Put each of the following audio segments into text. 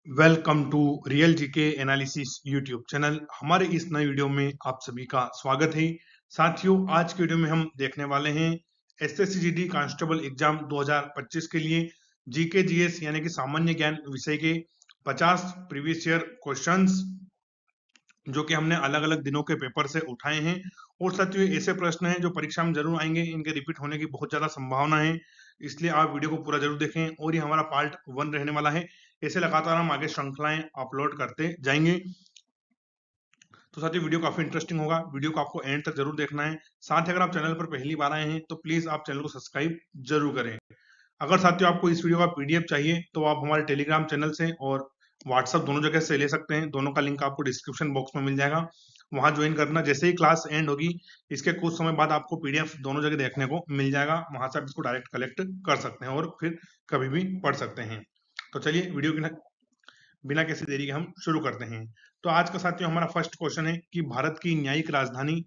Welcome to real GK analysis YouTube channel. हमारे इस नए वीडियो में आप सभी का स्वागत है। साथियों, आज के वीडियो में हम देखने वाले हैं एसएससी जीडी कांस्टेबल एग्जाम 2025 के लिए जीके जीएस यानी कि सामान्य ज्ञान विषय के 50 प्रीवियस ईयर क्वेश्चंस जो कि हमने अलग अलग दिनों के पेपर से उठाए हैं। और साथियों, ऐसे प्रश्न हैं जो परीक्षा में जरूर आएंगे, इनके रिपीट होने की बहुत ज्यादा संभावना है, इसलिए आप वीडियो को पूरा जरूर देखें। और ये हमारा पार्ट 1 रहने वाला है। ऐसे लगातार हम आगे श्रृंखलाएं अपलोड करते जाएंगे। तो साथियों, वीडियो काफी इंटरेस्टिंग होगा, वीडियो को आपको एंड तक जरूर देखना है। साथ ही अगर आप चैनल पर पहली बार आए हैं तो प्लीज आप चैनल को सब्सक्राइब जरूर करें। अगर साथियों आपको इस वीडियो का पीडीएफ चाहिए तो आप हमारे टेलीग्राम चैनल से और व्हाट्सएप दोनों जगह से ले सकते हैं। दोनों का लिंक आपको डिस्क्रिप्शन बॉक्स में मिल जाएगा, वहां ज्वाइन करना। जैसे ही क्लास एंड होगी इसके कुछ समय बाद आपको पीडीएफ दोनों जगह देखने को मिल जाएगा, वहां से आप इसको डायरेक्ट कलेक्ट कर सकते हैं और फिर कभी भी पढ़ सकते हैं। तो चलिए वीडियो की बिना किसी देरी के हम शुरू करते हैं। तो आज का साथियों हमारा फर्स्ट क्वेश्चन है कि भारत की न्यायिक राजधानी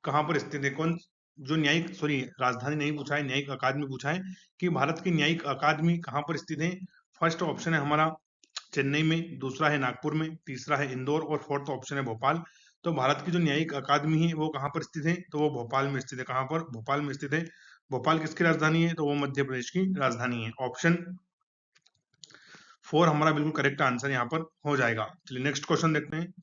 कहाँ पर स्थित है। कौन जो न्यायिक राजधानी नहीं पूछा है, न्यायिक अकादमी पूछा है कि भारत की न्यायिक अकादमी कहाँ पर स्थित है। फर्स्ट ऑप्शन है हमारा चेन्नई में, दूसरा है नागपुर में, तीसरा है इंदौर और फोर्थ ऑप्शन है भोपाल। तो भारत की जो न्यायिक अकादमी है वो कहाँ पर स्थित है, तो वो भोपाल में स्थित है। कहाँ पर? भोपाल में स्थित है। भोपाल किसकी राजधानी है, तो वो मध्य प्रदेश की राजधानी है। ऑप्शन 4 हमारा बिल्कुल करेक्ट आंसर यहाँ पर हो जाएगा। चलिए नेक्स्ट क्वेश्चन देखते हैं।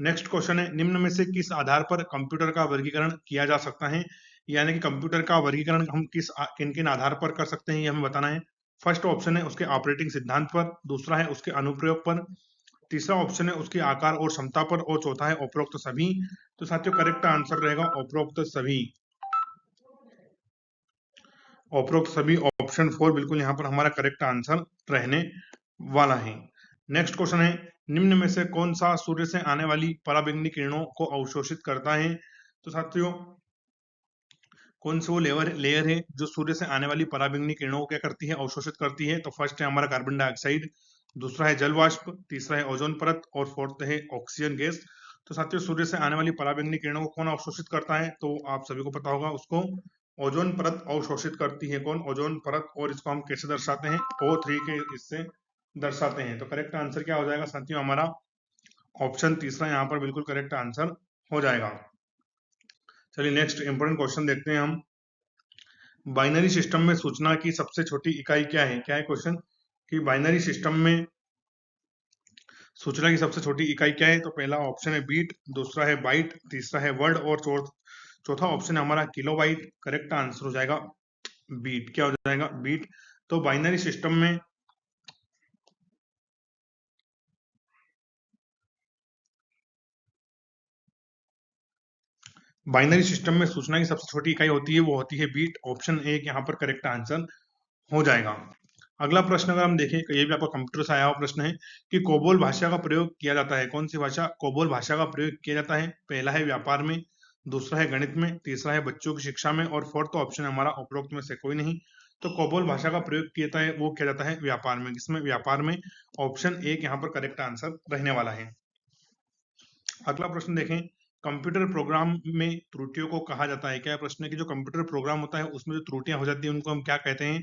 नेक्स्ट क्वेश्चन है, निम्न में से किस आधार पर कंप्यूटर का वर्गीकरण किया जा सकता है। यानी कि कंप्यूटर का वर्गीकरण हम किन किन आधार पर कर सकते हैं, ये हमें बताना है। फर्स्ट ऑप्शन है उसके ऑपरेटिंग सिद्धांत पर, दूसरा है उसके अनुप्रयोग पर, तीसरा ऑप्शन है उसके आकार और क्षमता पर, और चौथा है उपरोक्त सभी। तो साथियों करेक्ट आंसर रहेगा उपरोक्त सभी। उपरोक्त सभी ऑप्शन 4 बिल्कुल यहाँ पर हमारा करेक्ट आंसर रहने वाला है। नेक्स्ट क्वेश्चन है, निम्न में से कौन सा सूर्य से आने वाली पराबैंगनी किरणों को अवशोषित करता है। तो साथियों कौन सी वो लेयर है जो सूर्य से आने वाली पराबैंगनी किरणों को क्या करती है, अवशोषित करती है। तो फर्स्ट है हमारा कार्बन डाइऑक्साइड, दूसरा है जल वाष्प, तीसरा है ओजोन परत और फोर्थ है ऑक्सीजन गैस। तो साथियों सूर्य से आने वाली पराबैंगनी किरणों को कौन अवशोषित करता है, तो आप सभी को पता होगा, उसको ओजोन परत अवशोषित करती है। कौन? ओजोन परत। और इसको हम कैसे दर्शाते हैं, O3 के इससे दर्शाते हैं। तो करेक्ट आंसर क्या हो जाएगा साथियों, हमारा ऑप्शन तीसरा यहाँ पर बिल्कुल करेक्ट आंसर हो जाएगा। चलिए नेक्स्ट इंपोर्टेंट क्वेश्चन देखते हैं हम। बाइनरी सिस्टम में सूचना की सबसे छोटी इकाई क्या है। क्या है क्वेश्चन कि बाइनरी सिस्टम में सूचना की सबसे छोटी इकाई क्या है। तो पहला ऑप्शन है बीट, दूसरा है बाइट, तीसरा है वर्ड और चौथा ऑप्शन है हमारा किलोबाइट। करेक्ट आंसर हो जाएगा बीट। क्या हो जाएगा? बीट। तो बाइनरी सिस्टम में सूचना की सबसे छोटी इकाई होती है, वो होती है बीट। ऑप्शन ए यहाँ पर करेक्ट आंसर हो जाएगा। अगला प्रश्न अगर हम देखें, ये भी आपका कंप्यूटर से आया हुआ प्रश्न है कि कोबोल भाषा का प्रयोग किया जाता है। कौन सी भाषा? कोबोल भाषा का प्रयोग किया जाता है। पहला है व्यापार में, दूसरा है गणित में, तीसरा है बच्चों की शिक्षा में, और फोर्थ ऑप्शन हमारा उपरोक्त में से कोई नहीं। तो कोबोल भाषा का प्रयोग किया जाता है, वो किया जाता है व्यापार में। किसमें? व्यापार में। ऑप्शन एक यहाँ पर करेक्ट आंसर रहने वाला है। अगला प्रश्न देखें, कंप्यूटर प्रोग्राम में त्रुटियों को कहा जाता है। क्या है प्रश्न है कि जो कंप्यूटर प्रोग्राम होता है उसमें जो त्रुटियां हो जाती है उनको हम क्या कहते हैं।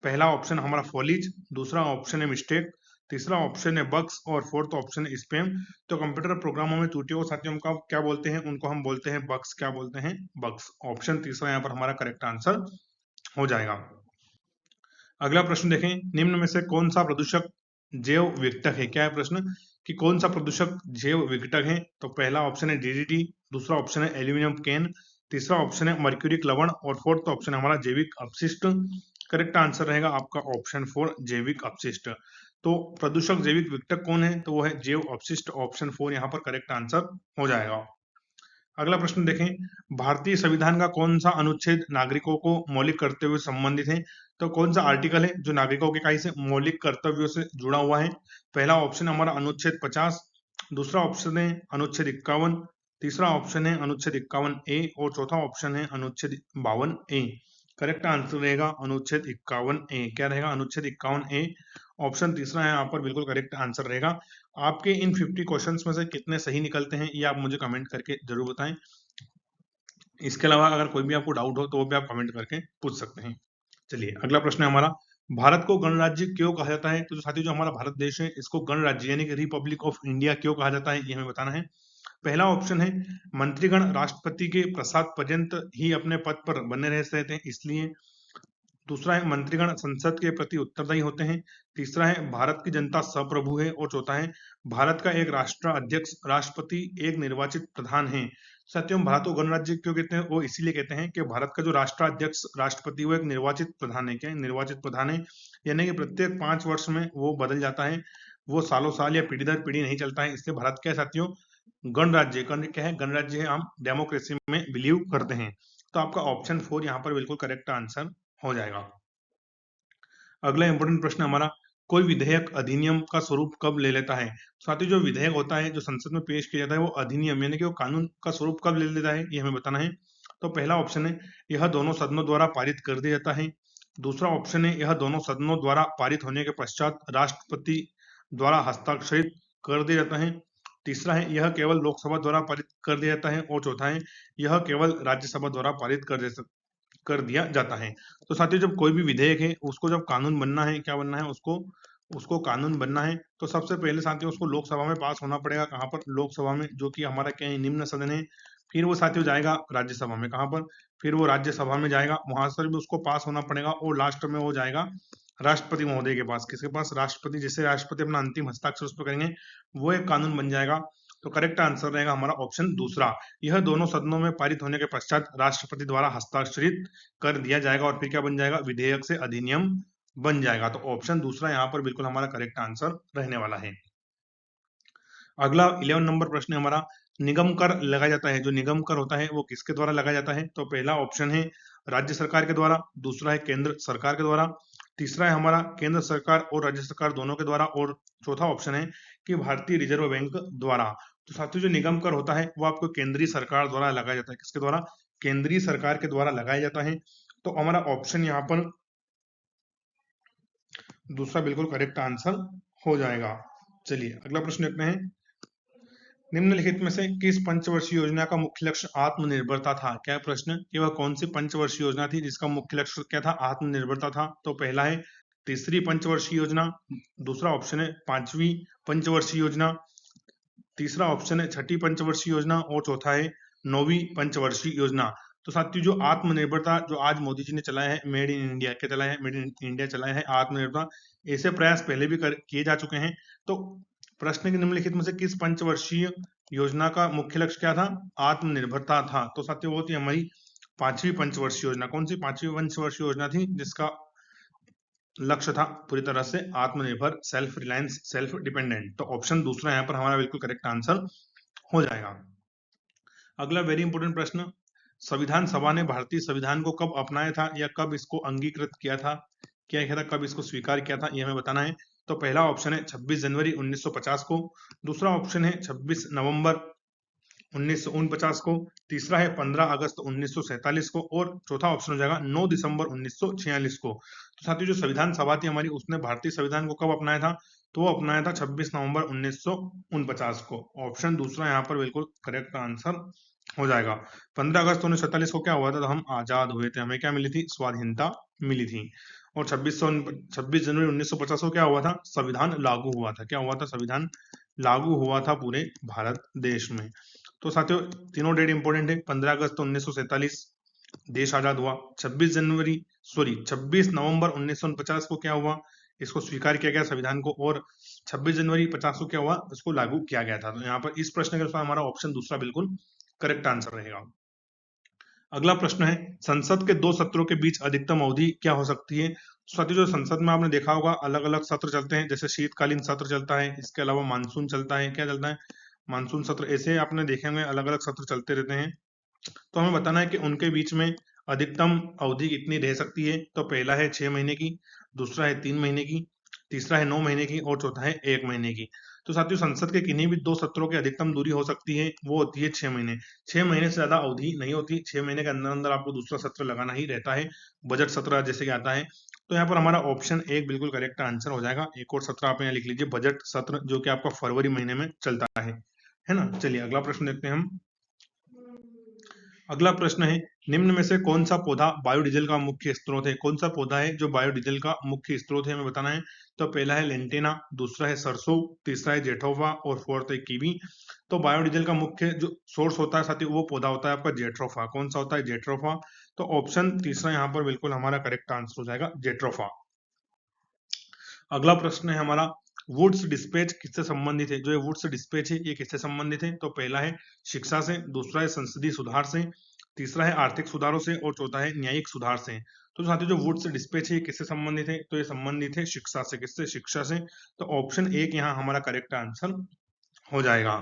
पहला ऑप्शन हमारा फॉलीज, दूसरा ऑप्शन है मिस्टेक, तीसरा ऑप्शन है बग्स और फोर्थ ऑप्शन है स्पैम। तो कंप्यूटर प्रोग्रामों में त्रुटियों को साथियों हम क्या बोलते हैं, उनको हम बोलते हैं बग्स। क्या बोलते हैं? बग्स। ऑप्शन तीसरा यहाँ पर हमारा करेक्ट आंसर हो जाएगा। अगला प्रश्न देखें, निम्न में से कौन सा प्रदूषक जैव विघटक है। क्या है प्रश्न कि कौन सा प्रदूषक जैव विघटक है। तो पहला ऑप्शन है डीडीटी, दूसरा ऑप्शन है एल्यूमिनियम कैन, तीसरा ऑप्शन है मर्क्यूरिक लवण और फोर्थ ऑप्शन हमारा जैविक अपशिष्ट। करेक्ट आंसर रहेगा आपका ऑप्शन 4 जैविक अपशिष्ट। तो प्रदूषक जैविक विघटक कौन है, तो वो है जैव अपशिष्ट। ऑप्शन 4 यहाँ पर करेक्ट आंसर हो जाएगा। अगला प्रश्न देखें, भारतीय संविधान का कौन सा अनुच्छेद नागरिकों को मौलिक कर्तव्यों से संबंधित है। तो कौन सा आर्टिकल है जो नागरिकों के इकाई से मौलिक कर्तव्यों से जुड़ा हुआ है। पहला ऑप्शन हमारा अनुच्छेद 50, दूसरा ऑप्शन है अनुच्छेद 51, तीसरा ऑप्शन है अनुच्छेद 51A और चौथा ऑप्शन है अनुच्छेद 52A। करेक्ट आंसर रहेगा अनुच्छेद 51A। क्या रहेगा? अनुच्छेद 51A। ऑप्शन तीसरा है यहाँ पर बिल्कुल करेक्ट आंसर रहेगा। आपके इन 50 क्वेश्चंस में से कितने सही निकलते हैं ये आप मुझे कमेंट करके जरूर बताएं। इसके अलावा अगर कोई भी आपको डाउट हो तो वो भी आप कमेंट करके पूछ सकते हैं। चलिए अगला प्रश्न है हमारा, भारत को गणराज्य क्यों कहा जाता है? तो साथियों, जो हमारा भारत देश है इसको गणराज्य यानी कि रिपब्लिक ऑफ इंडिया क्यों कहा जाता है, ये हमें बताना है। पहला ऑप्शन है मंत्रीगण राष्ट्रपति के प्रसाद पर्यंत ही अपने पद पर बने रह सकते हैं, इसलिए। दूसरा है मंत्रीगण संसद के प्रति उत्तरदायी होते हैं। तीसरा है भारत की जनता सप्रभु है। और चौथा है भारत का एक राष्ट्र अध्यक्ष राष्ट्रपति एक निर्वाचित प्रधान है। साथियों, भारत को गणराज्य क्यों कहते हैं? वो इसीलिए कहते हैं कि भारत का जो राष्ट्राध्यक्ष राष्ट्रपति वो एक निर्वाचित प्रधान है। क्या है? निर्वाचित प्रधान है, यानी कि प्रत्येक 5 वर्ष में वो बदल जाता है, वो सालों साल या पीढ़ी दर पीढ़ी नहीं चलता है, इसलिए भारत क्या है साथियों? गणराज्य। क्या है? गणराज्य है। हम डेमोक्रेसी में बिलीव करते हैं। तो आपका ऑप्शन 4 यहाँ पर बिल्कुल करेक्ट आंसर हो जाएगा। अगला इंपॉर्टेंट प्रश्न हमारा, कोई विधेयक अधिनियम का स्वरूप कब ले लेता है? साथियों, जो विधेयक होता है जो संसद में पेश किया जाता है वो अधिनियम यानी कि वो कानून का स्वरूप कब ले लेता है, ये हमें बताना है। तो पहला ऑप्शन है यह दोनों सदनों द्वारा पारित कर दिया जाता है। दूसरा ऑप्शन है यह दोनों सदनों द्वारा पारित होने के पश्चात राष्ट्रपति द्वारा हस्ताक्षरित कर दिया जाता है। तीसरा है यह केवल लोकसभा द्वारा पारित कर दिया जाता है। और चौथा है यह केवल राज्यसभा द्वारा पारित कर दिया जाता है। तो साथियों, जब कोई भी विधेयक है उसको जब कानून बनना है, क्या बनना है उसको? उसको कानून बनना है तो सबसे पहले साथियों उसको लोकसभा में पास होना पड़ेगा। कहाँ पर? लोकसभा में, जो कि हमारा क्या है? निम्न सदन है। फिर वो साथियों जाएगा राज्यसभा में। कहाँ पर? फिर वो राज्यसभा में जाएगा, वहां से भी उसको पास होना पड़ेगा और लास्ट में वो जाएगा राष्ट्रपति महोदय के पास। किसके पास? राष्ट्रपति। जिससे राष्ट्रपति अपना अंतिम हस्ताक्षर उस पर करेंगे वो एक कानून बन जाएगा। तो करेक्ट आंसर रहेगा हमारा ऑप्शन दूसरा, यह दोनों सदनों में पारित होने के पश्चात राष्ट्रपति द्वारा हस्ताक्षरित कर दिया जाएगा और फिर क्या बन जाएगा? विधेयक से अधिनियम बन जाएगा। तो ऑप्शन दूसरा यहाँ पर बिल्कुल हमारा करेक्ट आंसर रहने वाला है। अगला 11 नंबर प्रश्न हमारा, निगम कर लगाया जाता है, जो निगम कर होता है वो किसके द्वारा लगाया जाता है? तो पहला ऑप्शन है राज्य सरकार के द्वारा। दूसरा है केंद्र सरकार के द्वारा। तीसरा है हमारा केंद्र सरकार और राज्य सरकार दोनों के द्वारा। और चौथा ऑप्शन है कि भारतीय रिजर्व बैंक द्वारा। तो साथियों, जो निगम कर होता है वो आपको केंद्रीय सरकार द्वारा लगाया जाता है। किसके द्वारा? केंद्रीय सरकार के द्वारा लगाया जाता है। तो हमारा ऑप्शन यहाँ पर दूसरा बिल्कुल करेक्ट आंसर हो जाएगा। चलिए अगला प्रश्न देखते हैं, निम्नलिखित में से किस पंचवर्षीय योजना का मुख्य लक्ष्य आत्मनिर्भरता था? क्या प्रश्न कि वह कौन सी पंचवर्षीय योजना थी जिसका मुख्य लक्ष्य क्या था? आत्मनिर्भरता था। तो पहला है तीसरी पंचवर्षीय योजना। दूसरा ऑप्शन है पांचवी पंचवर्षीय योजना। तीसरा ऑप्शन है छठी पंचवर्षीय योजना। और चौथा है नौवीं पंचवर्षीय योजना। तो साथियों, जो आत्मनिर्भरता जो आज मोदी जी ने चलाया है, मेड इन इंडिया, क्या चलाया है? मेड इन इंडिया चलाया है, आत्मनिर्भरता। ऐसे प्रयास पहले भी किए जा चुके हैं। तो प्रश्न के निम्नलिखित में से किस पंचवर्षीय योजना का मुख्य लक्ष्य क्या था? आत्मनिर्भरता था। तो साथियों, वो थी हमारी पांचवी पंचवर्षीय योजना। कौन सी पांचवी पंचवर्षीय योजना थी जिसका लक्ष्य था पूरी तरह से आत्मनिर्भर, सेल्फ रिलायंस, सेल्फ डिपेंडेंट? तो ऑप्शन दूसरा यहाँ पर हमारा बिल्कुल करेक्ट आंसर हो जाएगा। अगला वेरी इंपोर्टेंट प्रश्न, संविधान सभा ने भारतीय संविधान को कब अपनाया था या कब इसको अंगीकृत किया था? क्या किया था? कब इसको स्वीकार किया था, ये हमें बताना है। तो पहला ऑप्शन है 26 जनवरी 1950 को। दूसरा ऑप्शन है 26 नवंबर 1949 को। तीसरा है 15 अगस्त 1947 को। और चौथा ऑप्शन हो जाएगा 9 दिसंबर 1946 को। तो साथियों, जो संविधान सभा थी हमारी उसने भारतीय संविधान को कब अपनाया था? तो वो अपनाया था 26 नवंबर 1949 को। ऑप्शन दूसरा यहाँ पर बिल्कुल करेक्ट आंसर हो जाएगा। 15 अगस्त 1947 को क्या हुआ था? तो हम आजाद हुए थे, हमें क्या मिली थी? स्वाधीनता मिली थी। और 26 जनवरी 1950 को क्या हुआ था? संविधान लागू हुआ था। क्या हुआ था? संविधान लागू हुआ था पूरे भारत देश में। तो साथियों, तीनों डेट इंपॉर्टेंट है। 15 अगस्त 1947 देश आजाद हुआ। 26 नवंबर 1949 को क्या हुआ? इसको स्वीकार किया गया संविधान को। और 26 जनवरी 50 को क्या हुआ? इसको लागू किया गया था। तो यहाँ पर इस प्रश्न के अनुसार हमारा ऑप्शन दूसरा बिल्कुल करेक्ट आंसर रहेगा। अगला प्रश्न है, संसद के 2 सत्रों के बीच अधिकतम अवधि क्या हो सकती है? साथियों, जो संसद में आपने देखा होगा अलग अलग सत्र चलते हैं, जैसे शीतकालीन सत्र चलता है, इसके अलावा मानसून चलता है। क्या चलता है? मानसून सत्र। ऐसे आपने देखे होंगे अलग अलग सत्र चलते रहते हैं। तो हमें बताना है कि उनके बीच में अधिकतम अवधि कितनी रह सकती है। तो पहला है 6 महीने की, दूसरा है 3 महीने की, तीसरा है 9 महीने की और चौथा है 1 महीने की। तो साथियों, संसद के किन्हीं भी 2 सत्रों की अधिकतम दूरी हो सकती है, वो होती है 6 महीने। 6 महीने से ज्यादा अवधि नहीं होती। 6 महीने के अंदर अंदर आपको दूसरा सत्र लगाना ही रहता है, बजट सत्र जैसे कि आता है। तो यहाँ पर हमारा ऑप्शन एक बिल्कुल करेक्ट आंसर हो जाएगा। एक और सत्र आप यहाँ लिख लीजिए, बजट सत्र, जो कि आपका फरवरी महीने में चलता है ना। चलिए अगला प्रश्न देखते हैं हम। अगला प्रश्न है, निम्न में से कौन सा पौधा बायोडीजल का मुख्य स्रोत है? कौन सा पौधा है जो बायोडीजल का मुख्य स्रोत है, हमें बताना है। तो पहला है लेंटेना, दूसरा है सरसों, तीसरा है जेठोफा और फोर्थ है कीवी। तो बायोडीजल का मुख्य जो सोर्स होता है साथियों, वो पौधा होता है आपका जेट्रोफा। कौन सा होता है? जेट्रोफा। तो ऑप्शन तीसरा यहाँ पर बिल्कुल हमारा करेक्ट आंसर हो जाएगा, जेट्रोफा। अगला प्रश्न है हमारा, वुड्स डिस्पैच किससे संबंधित है? जो ये वुड्स डिस्पैच है ये किससे संबंधित है? तो पहला है शिक्षा से, दूसरा है संसदीय सुधार से, तीसरा है आर्थिक सुधारों से और चौथा है न्यायिक सुधार से। तो साथियों जो वुड्स डिस्पैच है ये किससे संबंधित है? तो ये संबंधित है शिक्षा से। किससे? शिक्षा से। तो ऑप्शन एक यहाँ हमारा करेक्ट आंसर हो जाएगा।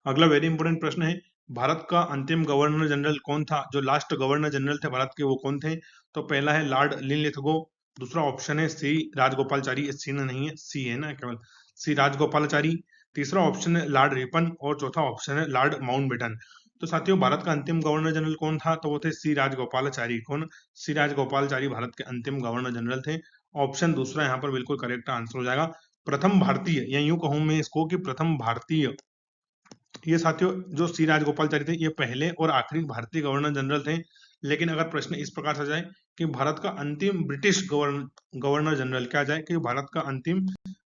अगला वेरी इंपोर्टेंट प्रश्न है, भारत का अंतिम गवर्नर जनरल कौन था? जो लास्ट गवर्नर जनरल थे भारत के वो कौन थे? तो पहला है लॉर्ड लिनलिथगो, दूसरा ऑप्शन है सी राजगोपालचारी, सी नहीं है, सी है ना केवल, सी राजगोपालाचारी। तीसरा ऑप्शन है लॉर्ड रिपन और चौथा ऑप्शन है लॉर्ड माउंटबेटन। तो साथियों भारत का अंतिम गवर्नर जनरल कौन था? तो वो थे सी राजगोपालाचारी। कौन? सी राजगोपालाचारी भारत के अंतिम गवर्नर जनरल थे। ऑप्शन दूसरा यहाँ पर बिल्कुल करेक्ट आंसर हो जाएगा। प्रथम भारतीय, या यूं कहूं मैं इसको कि प्रथम भारतीय, ये साथियों जो सी राजगोपालचारी थे ये पहले और आखिरी भारतीय गवर्नर जनरल थे। लेकिन अगर प्रश्न इस प्रकार से जाए कि भारत का अंतिम ब्रिटिश गवर्नर जनरल, क्या जाए कि भारत का अंतिम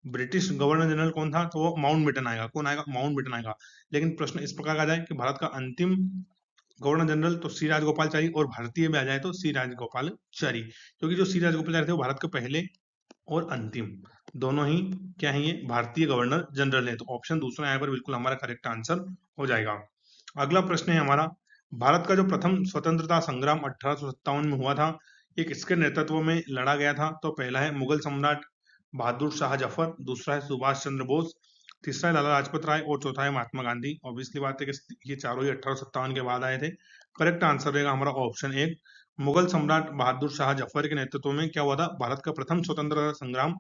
ब्रिटिश गवर्नर जनरल कौन था? तो वो माउंटबेटन आएगा। कौन आएगा? माउंटबेटन आएगा। लेकिन प्रश्न इस प्रकार का जाए कि भारत का अंतिम गवर्नर जनरल, तो सी राजगोपालचारी, और भारतीय में आ जाए तो सी राजगोपालचारी, क्योंकि जो सी राजगोपालचारी थे वो भारत के पहले और अंतिम दोनों ही क्या है, ये भारतीय गवर्नर जनरल है। तो ऑप्शन दूसरा यहाँ पर बिल्कुल हमारा करेक्ट आंसर हो जाएगा। अगला प्रश्न है हमारा, भारत का जो प्रथम स्वतंत्रता संग्राम 1857 में हुआ था, ये किसके नेतृत्व में लड़ा गया था? तो पहला है मुगल सम्राट बहादुर शाह जफर, दूसरा है सुभाष चंद्र बोस, तीसरा है लाला लाजपत राय और चौथा है महात्मा गांधी। ऑब्वियसली बात है कि ये चारों ही 1857 के बाद आए थे। करेक्ट आंसर रहेगा हमारा ऑप्शन एक, मुगल सम्राट बहादुर शाह जफर के नेतृत्व में क्या हुआ था? भारत का प्रथम स्वतंत्रता संग्राम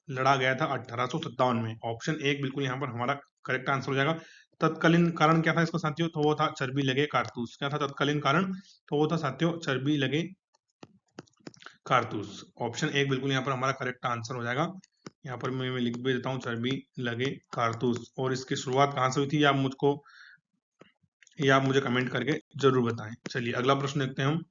लड़ा गया था 1857 में। ऑप्शन एक बिल्कुल यहाँ पर हमारा करेक्ट आंसर हो जाएगा। तत्कालीन कारण क्या था इसका साथियों? तो वो था चर्बी लगे कारतूस। क्या था तत्कालीन कारण? तो वो था साथियों चर्बी लगे कारतूस। ऑप्शन एक बिल्कुल यहाँ पर हमारा करेक्ट आंसर हो जाएगा। यहाँ पर मैं लिख भी देता हूँ, चर्बी लगे कारतूस। और इसकी शुरुआत कहाँ से हुई थी, आप मुझे कमेंट करके जरूर बताएं। चलिए अगला प्रश्न देखते हैं हम।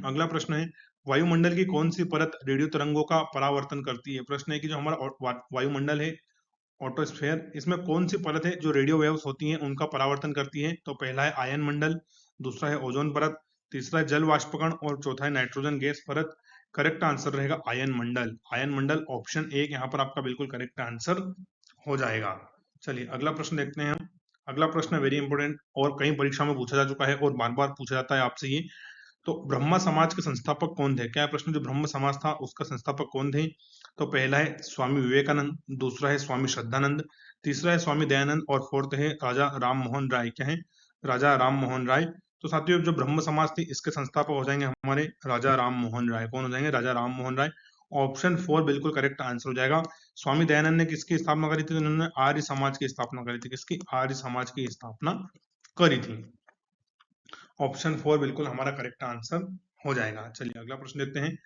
अगला प्रश्न है, वायुमंडल की कौन सी परत रेडियो तरंगों का परावर्तन करती है? प्रश्न है कि जो हमारा वायुमंडल है, ऑटोस्फेयर, इसमें कौन सी परत है जो रेडियो वेव्स होती हैं उनका परावर्तन करती है? तो पहला है आयन मंडल, दूसरा है ओजोन परत, तीसरा है जल वाष्पकण और चौथा है नाइट्रोजन गैस परत। करेक्ट आंसर रहेगा आयन मंडल। आयन मंडल ऑप्शन एक यहाँ पर आपका बिल्कुल करेक्ट आंसर हो जाएगा। चलिए अगला प्रश्न देखते हैं हम। अगला प्रश्न वेरी इंपोर्टेंट और कई परीक्षा में पूछा जा चुका है और बार बार पूछा जाता है आपसे ये। तो ब्रह्मा समाज के संस्थापक कौन थे? क्या है प्रश्न, जो ब्रह्म समाज था उसका संस्थापक कौन थे? तो पहला है स्वामी विवेकानंद, दूसरा है स्वामी श्रद्धानंद, तीसरा है स्वामी दयानंद और फोर्थ है राजा राम मोहन राय। क्या है? राजा राम मोहन राय। तो साथियों जो ब्रह्म समाज थी इसके संस्थापक हो जाएंगे हमारे राजा राम मोहन राय। कौन हो जाएंगे? राजा राम मोहन राय। ऑप्शन फोर बिल्कुल करेक्ट आंसर हो जाएगा। स्वामी दयानंद ने किसकी स्थापना करी थी? तो उन्होंने आर्य समाज की स्थापना करी थी। किसकी? आर्य समाज की स्थापना करी थी। ऑप्शन फोर बिल्कुल हमारा करेक्ट आंसर हो जाएगा। चलिए अगला प्रश्न देखते हैं।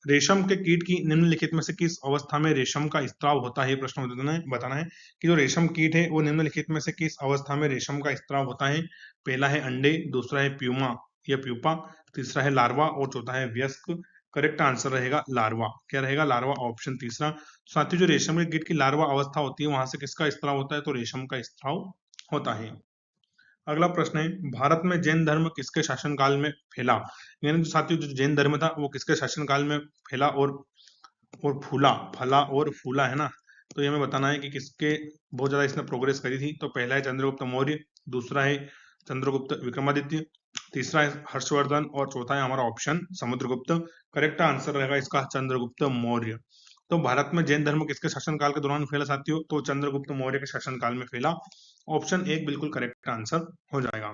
रेशम के कीट की निम्नलिखित में से किस अवस्था में रेशम का स्त्राव होता है? प्रश्न बताना है कि जो रेशम कीट है वो निम्नलिखित में से किस अवस्था में रेशम का स्त्राव होता है? पहला है अंडे, दूसरा है प्यूमा या प्यूपा, तीसरा है लार्वा और चौथा है वयस्क। करेक्ट आंसर रहेगा लार्वा। क्या रहेगा? लार्वा। ऑप्शन तीसरा। साथियों जो रेशम के कीट की लार्वा अवस्था होती है वहां से किसका स्त्राव होता है? तो रेशम का स्त्राव होता है। अगला प्रश्न है, भारत में जैन धर्म किसके शासनकाल में फैला? यानी जो साथियों जो जैन धर्म था वो किसके शासनकाल में फैला और फला और फूला, है ना? तो ये हमें बताना है कि किसके बहुत ज्यादा इसने प्रोग्रेस करी थी। तो पहला है चंद्रगुप्त मौर्य, दूसरा है चंद्रगुप्त विक्रमादित्य, तीसरा है हर्षवर्धन और चौथा है हमारा ऑप्शन समुद्रगुप्त। करेक्ट आंसर रहेगा इसका चंद्रगुप्त मौर्य। तो भारत में जैन धर्म किसके शासनकाल के दौरान फैला साथियों? तो चंद्रगुप्त मौर्य के शासनकाल में फैला। ऑप्शन एक बिल्कुल करेक्ट आंसर हो जाएगा।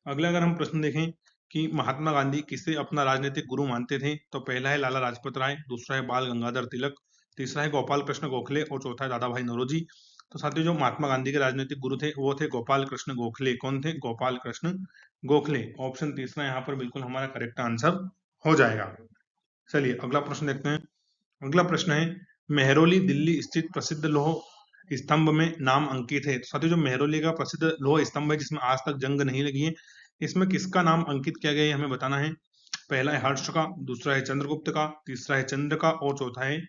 अगला अगर हम प्रश्न देखें कि महात्मा गांधी किसे अपना राजनीतिक गुरु मानते थे? तो पहला है लाला लाजपत राय, दूसरा है बाल गंगाधर तिलक, तीसरा है गोपाल कृष्ण गोखले और चौथा है दादा भाई नौरोजी। तो साथियों जो महात्मा गांधी के राजनीतिक गुरु थे वो थे गोपाल कृष्ण गोखले। कौन थे? गोपाल कृष्ण गोखले। ऑप्शन तीसरा यहाँ पर बिल्कुल हमारा करेक्ट आंसर हो जाएगा। चलिए अगला प्रश्न देखते हैं। अगला प्रश्न है, मेहरौली दिल्ली स्थित प्रसिद्ध लौह स्तंभ में नाम अंकित है। तो साथियों जो मेहरौली का प्रसिद्ध लौह स्तंभ है जिसमें आज तक जंग नहीं लगी है, इसमें किसका नाम अंकित किया गया है हमें बताना है। पहला है हर्ष का, दूसरा है चंद्रगुप्त का, तीसरा है चंद्र का और चौथा है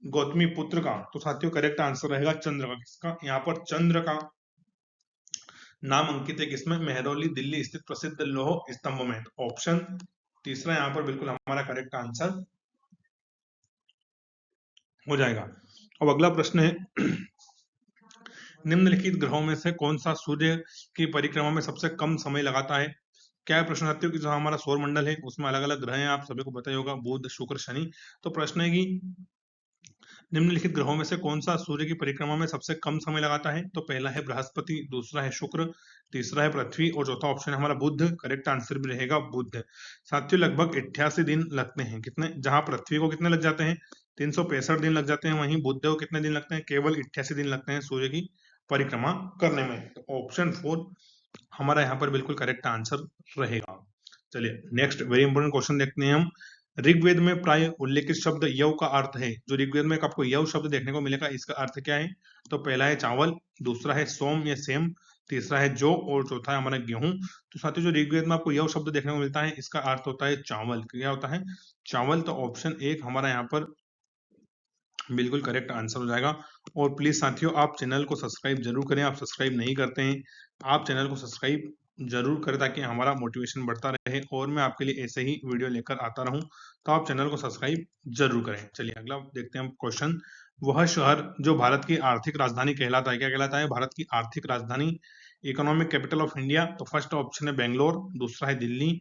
गौतमी पुत्र का। तो साथियों करेक्ट आंसर रहेगा चंद्र का। किसका? यहाँ पर चंद्र का नाम अंकित है किसमें? मेहरौली दिल्ली स्थित प्रसिद्ध लौह स्तंभ में। तो ऑप्शन तीसरा यहाँ पर बिल्कुल हमारा करेक्ट आंसर हो जाएगा। अब अगला प्रश्न है निम्नलिखित ग्रहों में से कौन सा सूर्य की परिक्रमा में सबसे कम समय लगाता है? क्या है प्रश्न साथियों कि जो हमारा सौर मंडल है उसमें अलग अलग ग्रह हैं, आप सभी को पता ही होगा, बुध शुक्र शनि। तो प्रश्न है कि निम्नलिखित ग्रहों में से कौन सा सूर्य की परिक्रमा में सबसे कम समय लगाता है? तो पहला है बृहस्पति, दूसरा है शुक्र, तीसरा है पृथ्वी और चौथा ऑप्शन है हमारा बुध। करेक्ट आंसर भी रहेगा बुध। साथियों लगभग 88 दिन लगते हैं। कितने? जहां पृथ्वी को कितने लग जाते हैं? 365 दिन लग जाते हैं, वहीं बुध को कितने दिन लगते हैं? केवल 88 दिन लगते हैं सूर्य की परिक्रमा करने में। तो ऑप्शन 4 हमारा यहाँ पर बिल्कुल करेक्ट आंसर रहेगा। चलिए नेक्स्ट वेरी इंपॉर्टेंट क्वेश्चन देखते हैं हम। ऋग्वेद में प्राय उल्लेखित शब्द यव का अर्थ है। जो ऋग्वेद में आपको यव शब्द देखने को मिलेगा, इसका अर्थ क्या है? तो पहला है चावल, दूसरा है सोम या सेम, तीसरा है जौ और चौथा है हमारा गेहूं। तो साथियों जो ऋग्वेद में आपको यव शब्द देखने को मिलता है इसका अर्थ होता है चावल। क्या होता है? चावल। तो ऑप्शन 1 हमारा यहाँ पर बिल्कुल करेक्ट आंसर हो जाएगा। और प्लीज साथियों आप चैनल को सब्सक्राइब जरूर करें, आप सब्सक्राइब नहीं करते हैं, आप चैनल को सब्सक्राइब जरूर करें ताकि हमारा मोटिवेशन बढ़ता रहे और मैं आपके लिए ऐसे ही वीडियो लेकर आता रहूं। तो आप चैनल को सब्सक्राइब जरूर करें। चलिए अगला देखते हैं हम क्वेश्चन। वह शहर जो भारत की आर्थिक राजधानी कहलाता है, क्या कहलाता है? भारत की आर्थिक राजधानी, इकोनॉमिक कैपिटल ऑफ इंडिया। तो फर्स्ट ऑप्शन है बेंगलोर, दूसरा है दिल्ली,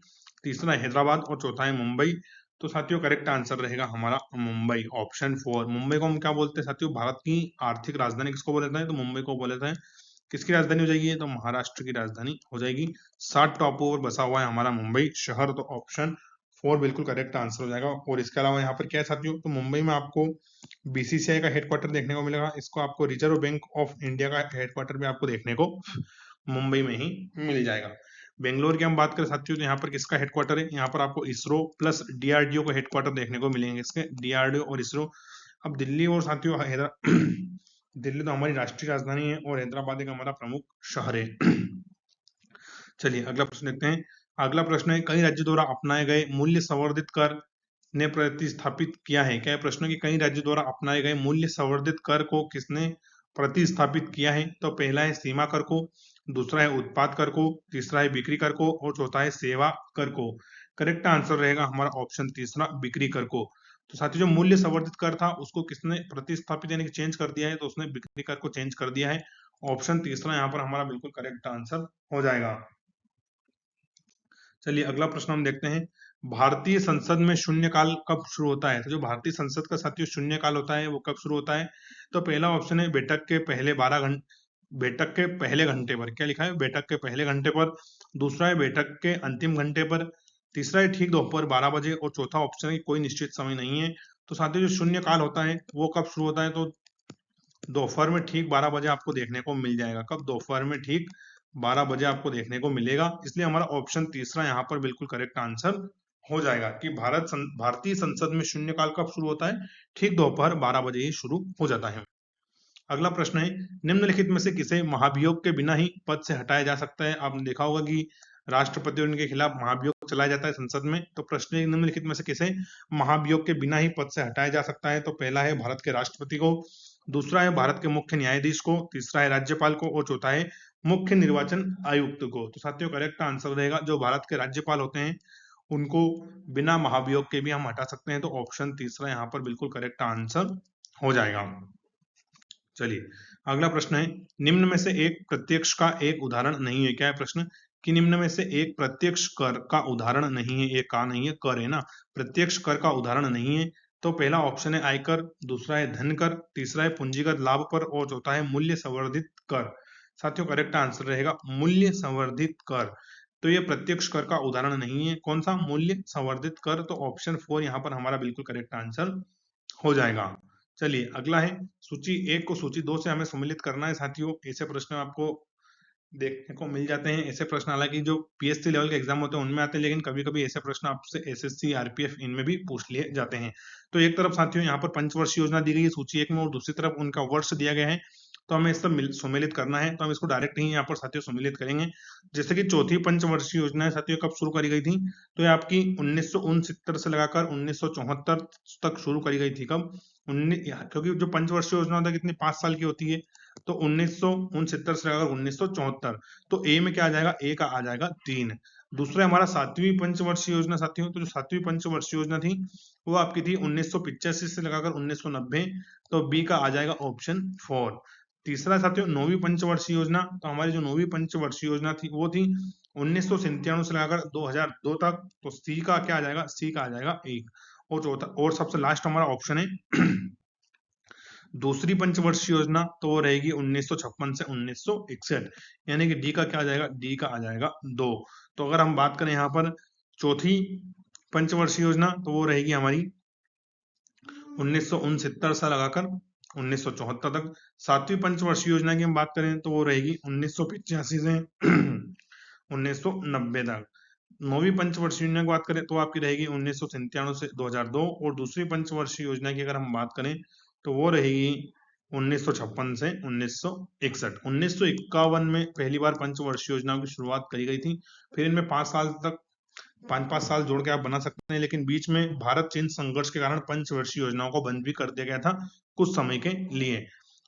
तीसरा है हैदराबाद और चौथा है मुंबई। तो साथियों करेक्ट आंसर रहेगा हमारा मुंबई, ऑप्शन 4। मुंबई को हम क्या बोलते हैं साथियों? भारत की आर्थिक राजधानी किसको बोला जाता है? तो मुंबई को बोला जाता है। किसकी राजधानी हो जाएगी? तो महाराष्ट्र की राजधानी हो जाएगी। 7 टापुओं पर बसा हुआ है हमारा मुंबई शहर। तो ऑप्शन 4 बिल्कुल करेक्ट आंसर हो जाएगा। और इसके अलावा यहाँ पर क्या है साथियों? तो मुंबई में आपको बीसीसीआई का हेडक्वार्टर देखने को मिलेगा, इसको आपको रिजर्व बैंक ऑफ इंडिया का हेडक्वार्टर भी आपको देखने को मुंबई में ही मिल जाएगा। बेंगलोर की हम बात करें साथियों तो यहाँ पर किसका हेडक्वार्टर है? यहाँ पर आपको इसरो प्लस डीआरडीओ को हेडक्वार्टर देखने को मिलेंगे, इसके डीआरडीओ और इसरो। अब दिल्ली और साथियों दिल्ली तो हमारी राष्ट्रीय राजधानी है और हैदराबाद एक हमारा प्रमुख शहर है। चलिए अगला प्रश्न देखते हैं। अगला प्रश्न है कई राज्यों द्वारा अपनाए गए मूल्य संवर्धित कर ने प्रतिस्थापित किया है। क्या है प्रश्न? कि कई राज्यों द्वारा अपनाए गए मूल्य संवर्धित कर को किसने प्रतिस्थापित किया है? तो पहला है सीमा कर को, दूसरा है उत्पाद कर को, तीसरा है बिक्री कर को और चौथा है सेवा कर को। करेक्ट आंसर रहेगा हमारा ऑप्शन तीसरा, बिक्री कर को। तो साथियों जो मूल्य संवर्धित कर था उसको किसने प्रतिस्थापित यानी कि चेंज कर दिया है? तो उसने बिक्री कर को चेंज कर दिया है। ऑप्शन तीसरा यहाँ पर हमारा बिल्कुल करेक्ट आंसर हो जाएगा। चलिए अगला प्रश्न हम देखते हैं। भारतीय संसद में शून्यकाल कब शुरू होता है? तो जो भारतीय संसद का साथियों शून्यकाल होता है वो कब शुरू होता है? तो पहला ऑप्शन है बैठक के पहले 12 घंटे, बैठक के पहले घंटे पर। क्या लिखा है? बैठक के पहले घंटे पर। दूसरा है बैठक के अंतिम घंटे पर, तीसरा है ठीक दोपहर 12 बजे और चौथा ऑप्शन है कोई निश्चित समय नहीं है। तो साथियों जो शून्यकाल होता है वो कब शुरू होता है? तो दोपहर में ठीक 12 बजे आपको देखने को मिल जाएगा। कब? दोपहर में ठीक 12 बजे आपको देखने को मिलेगा। इसलिए हमारा ऑप्शन तीसरा यहाँ पर बिल्कुल करेक्ट आंसर हो जाएगा कि भारतीय संसद में शून्यकाल कब शुरू होता है? ठीक दोपहर 12 बजे ही शुरू हो जाता है। अगला प्रश्न है निम्नलिखित में से किसे महाभियोग के बिना ही पद से हटाया जा सकता है? आपने देखा होगा कि राष्ट्रपति और उनके खिलाफ महाभियोग चलाया जाता है संसद में। तो प्रश्न है निम्नलिखित में से किसे महाभियोग के बिना ही पद से हटाया जा सकता है? तो पहला है भारत के राष्ट्रपति को, दूसरा है भारत के मुख्य न्यायाधीश को, तीसरा है राज्यपाल को और चौथा है मुख्य निर्वाचन आयुक्त को। तो साथियों करेक्ट आंसर रहेगा जो भारत के राज्यपाल होते हैं उनको बिना महाभियोग के भी हम हटा सकते हैं। तो ऑप्शन तीसरा यहाँ पर बिल्कुल करेक्ट आंसर हो जाएगा। चलिए अगला प्रश्न है निम्न में से एक प्रत्यक्ष का एक उदाहरण नहीं है। क्या है प्रश्न? कि निम्न में से एक प्रत्यक्ष कर का उदाहरण नहीं है। एक का नहीं है, कर है ना, प्रत्यक्ष कर का उदाहरण नहीं है। तो पहला ऑप्शन है आयकर, दूसरा है धन कर, तीसरा है पूंजीगत लाभ पर और चौथा है मूल्य संवर्धित कर। साथियों करेक्ट आंसर रहेगा मूल्य संवर्धित कर। तो ये प्रत्यक्ष कर का उदाहरण नहीं है। कौन सा? मूल्य संवर्धित कर। तो ऑप्शन 4 यहाँ पर हमारा बिल्कुल करेक्ट आंसर हो जाएगा। चलिए अगला है सूची 1 को सूची 2 से हमें सम्मिलित करना है साथियों। ऐसे प्रश्न आपको देखने को मिल जाते हैं। ऐसे प्रश्न हालांकि जो पीएससी लेवल के एग्जाम होते हैं उनमें आते हैं, लेकिन कभी कभी ऐसे प्रश्न आपसे एसएससी आरपीएफ इनमें भी पूछ लिए जाते हैं। तो एक तरफ साथियों यहाँ पर पंचवर्षीय योजना दी गई है सूची 1 में और दूसरी तरफ उनका वर्ष दिया गया है तो हमें इस पर सम्मिलित करना है, तो हम इसको डायरेक्ट ही यहाँ पर साथियों सम्मिलित करेंगे। जैसे कि चौथी पंचवर्षीय योजना है साथियों, कब शुरू करी गई थी? तो ये आपकी 1969 से लगाकर 1974 तक शुरू करी गई थी। कब? क्योंकि जो पंचवर्षीय योजना होता है कितनी 5 साल की होती है, तो 1969 से लगाकर 1974। तो ए में क्या आ जाएगा? ए का आ जाएगा 3। दूसरा हमारा सातवीं पंचवर्षीय योजना साथियों, तो जो सातवीं पंचवर्षीय योजना थी वो आपकी थी 1985 से लगाकर 1990। तो बी का आ जाएगा ऑप्शन 4। तीसरा साथियों नौवीं पंचवर्षीय योजना, तो हमारी जो नौवीं पंचवर्षीय योजना थी वो थी 1997 से लगाकर 2002 तक। तो सी का क्या आ जाएगा? सी का आ जाएगा 1। और चौथा और सबसे लास्ट हमारा ऑप्शन है दूसरी पंचवर्षीय योजना, तो वो रहेगी 1956 से 1961, यानी कि डी का क्या आ जाएगा? डी का आ जाएगा 2। तो अगर हम बात करें यहाँ पर चौथी पंचवर्षीय योजना, तो वो रहेगी हमारी 1969 से लगाकर 1974 तक। सातवीं पंचवर्षीय योजना की हम बात करें तो वो रहेगी 1985 से 1990 तक। नौवीं पंचवर्षीय योजना की बात करें तो आपकी रहेगी 1997 से 2002। और दूसरी पंचवर्षीय योजना की अगर हम बात करें तो वो रहेगी 1956 से 1961। 1951 में पहली बार पंचवर्षीय योजनाओं की शुरुआत करी गई थी। फिर इनमें 5 साल जोड़ के आप बना सकते हैं, लेकिन बीच में भारत चीन संघर्ष के कारण पंचवर्षीय योजनाओं को बंद भी कर दिया गया था कुछ समय के लिए।